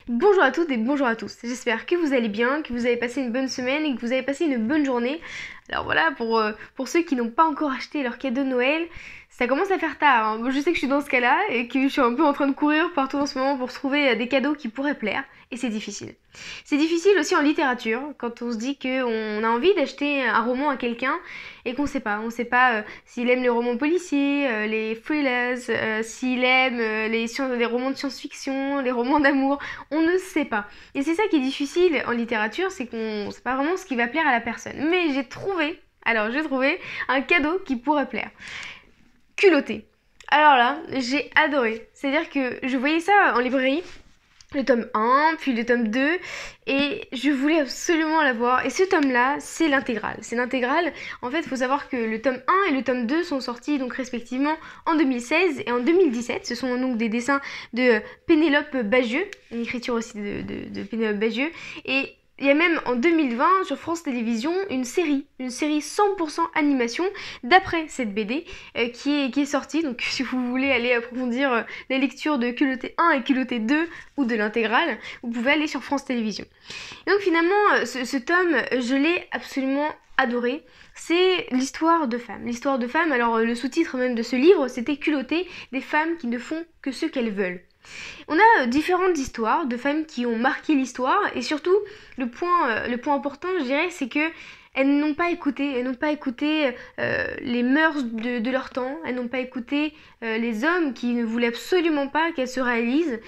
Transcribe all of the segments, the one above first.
Bonjour à toutes et bonjour à tous. J'espère que vous allez bien, que vous avez passé une bonne semaine et que vous avez passé une bonne journée. Alors voilà, pour ceux qui n'ont pas encore acheté leur cadeau de Noël, ça commence à faire tard, hein. Moi, je sais que je suis dans ce cas-là et que je suis un peu en train de courir partout en ce moment pour trouver des cadeaux qui pourraient plaire. Et c'est difficile. C'est difficile aussi en littérature, quand on se dit qu'on a envie d'acheter un roman à quelqu'un et qu'on sait pas. On sait pas s'il aime les romans policiers, les thrillers, s'il aime les romans de science-fiction, les romans d'amour. On ne sait pas. Et c'est ça qui est difficile en littérature, c'est qu'on sait pas vraiment ce qui va plaire à la personne. Mais j'ai trouvé un cadeau qui pourrait plaire. Culotté. Alors là, j'ai adoré. C'est-à-dire que je voyais ça en librairie, le tome 1, puis le tome 2, et je voulais absolument l'avoir. Et ce tome-là, c'est l'intégrale. C'est l'intégrale. En fait, il faut savoir que le tome 1 et le tome 2 sont sortis donc respectivement en 2016 et en 2017. Ce sont donc des dessins de Pénélope Bagieux, une écriture aussi de Pénélope Bagieux. Et il y a même en 2020 sur France Télévisions une série 100% animation d'après cette BD qui est sortie. Donc si vous voulez aller approfondir la lecture de Culotté 1 et Culotté 2 ou de l'intégrale, vous pouvez aller sur France Télévisions. Et donc finalement, ce tome, je l'ai absolument adoré. C'est l'histoire de femmes. L'histoire de femmes, alors le sous-titre même de ce livre, c'était Culotté, des femmes qui ne font que ce qu'elles veulent. On a différentes histoires de femmes qui ont marqué l'histoire et surtout le point important je dirais c'est que elles n'ont pas écouté les mœurs de leur temps, elles n'ont pas écouté les hommes qui ne voulaient absolument pas qu'elles se réalisent.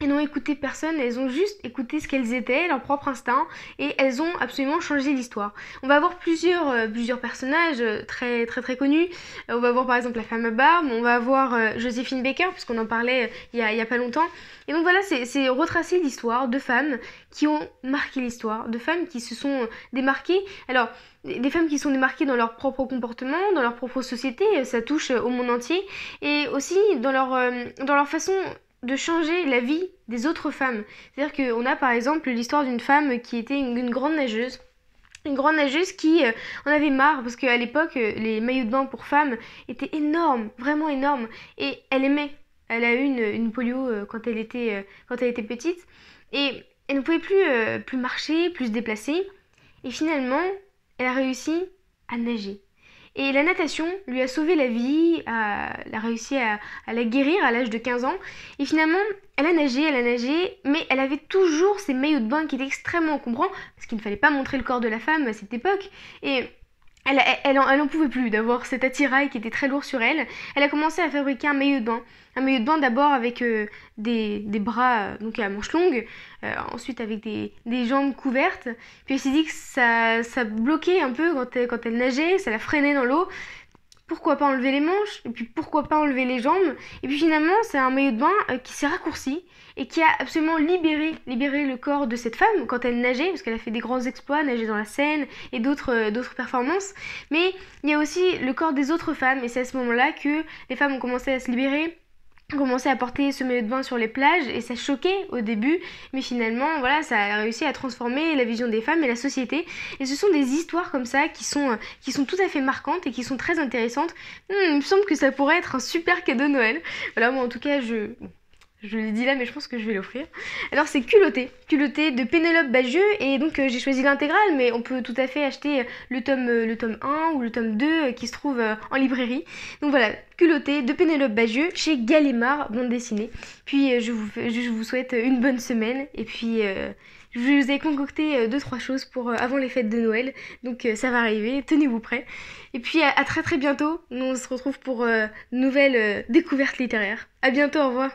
Elles n'ont écouté personne, elles ont juste écouté ce qu'elles étaient, leur propre instinct, et elles ont absolument changé l'histoire. On va avoir plusieurs personnages très connus. On va avoir par exemple la femme à barbe, on va avoir Joséphine Baker, puisqu'on en parlait il y a pas longtemps. Et donc voilà, c'est retracer l'histoire de femmes qui ont marqué l'histoire, de femmes qui se sont démarquées. Alors, des femmes qui sont démarquées dans leur propre comportement, dans leur propre société, ça touche au monde entier, et aussi dans leur façon de changer la vie des autres femmes. C'est-à-dire qu'on a par exemple l'histoire d'une femme qui était une grande nageuse. Une grande nageuse qui en avait marre parce qu'à l'époque les maillots de bain pour femmes étaient énormes, vraiment énormes. Et elle aimait. Elle a eu une polio quand elle était petite. Et elle ne pouvait plus marcher, plus se déplacer. Et finalement, elle a réussi à nager. Et la natation lui a sauvé la vie, elle a réussi à la guérir à l'âge de 15 ans. Et finalement, elle a nagé, mais elle avait toujours ses maillots de bain qui étaient extrêmement encombrants, parce qu'il ne fallait pas montrer le corps de la femme à cette époque. Et elle en pouvait plus d'avoir cet attirail qui était très lourd sur elle. Elle a commencé à fabriquer un maillot de bain. Un maillot de bain d'abord avec des bras donc à manches longues, ensuite avec des jambes couvertes. Puis elle s'est dit que ça bloquait un peu quand elle nageait, ça la freinait dans l'eau. Pourquoi pas enlever les manches, et puis pourquoi pas enlever les jambes. Et puis finalement, c'est un maillot de bain qui s'est raccourci et qui a absolument libéré le corps de cette femme quand elle nageait, parce qu'elle a fait des grands exploits, nager dans la Seine et d'autres performances. Mais il y a aussi le corps des autres femmes, et c'est à ce moment-là que les femmes ont commencé à se libérer, commencé à porter ce maillot de bain sur les plages, et ça choquait au début, mais finalement voilà, ça a réussi à transformer la vision des femmes et la société. Et ce sont des histoires comme ça qui sont tout à fait marquantes et qui sont très intéressantes. Il me semble que ça pourrait être un super cadeau de Noël. Voilà, moi en tout cas je l'ai dit là, mais je pense que je vais l'offrir. Alors c'est Culotté de Pénélope Bagieux, et donc j'ai choisi l'intégrale, mais on peut tout à fait acheter le tome 1 ou le tome 2 qui se trouve en librairie. Donc voilà, Culotté de Pénélope Bagieux chez Gallimard bande dessinée. Puis je vous souhaite une bonne semaine, et puis je vous ai concocté 2-3 choses pour avant les fêtes de Noël, donc ça va arriver, tenez-vous prêts. Et puis à très bientôt, nous on se retrouve pour de nouvelles découvertes littéraires. À bientôt, au revoir.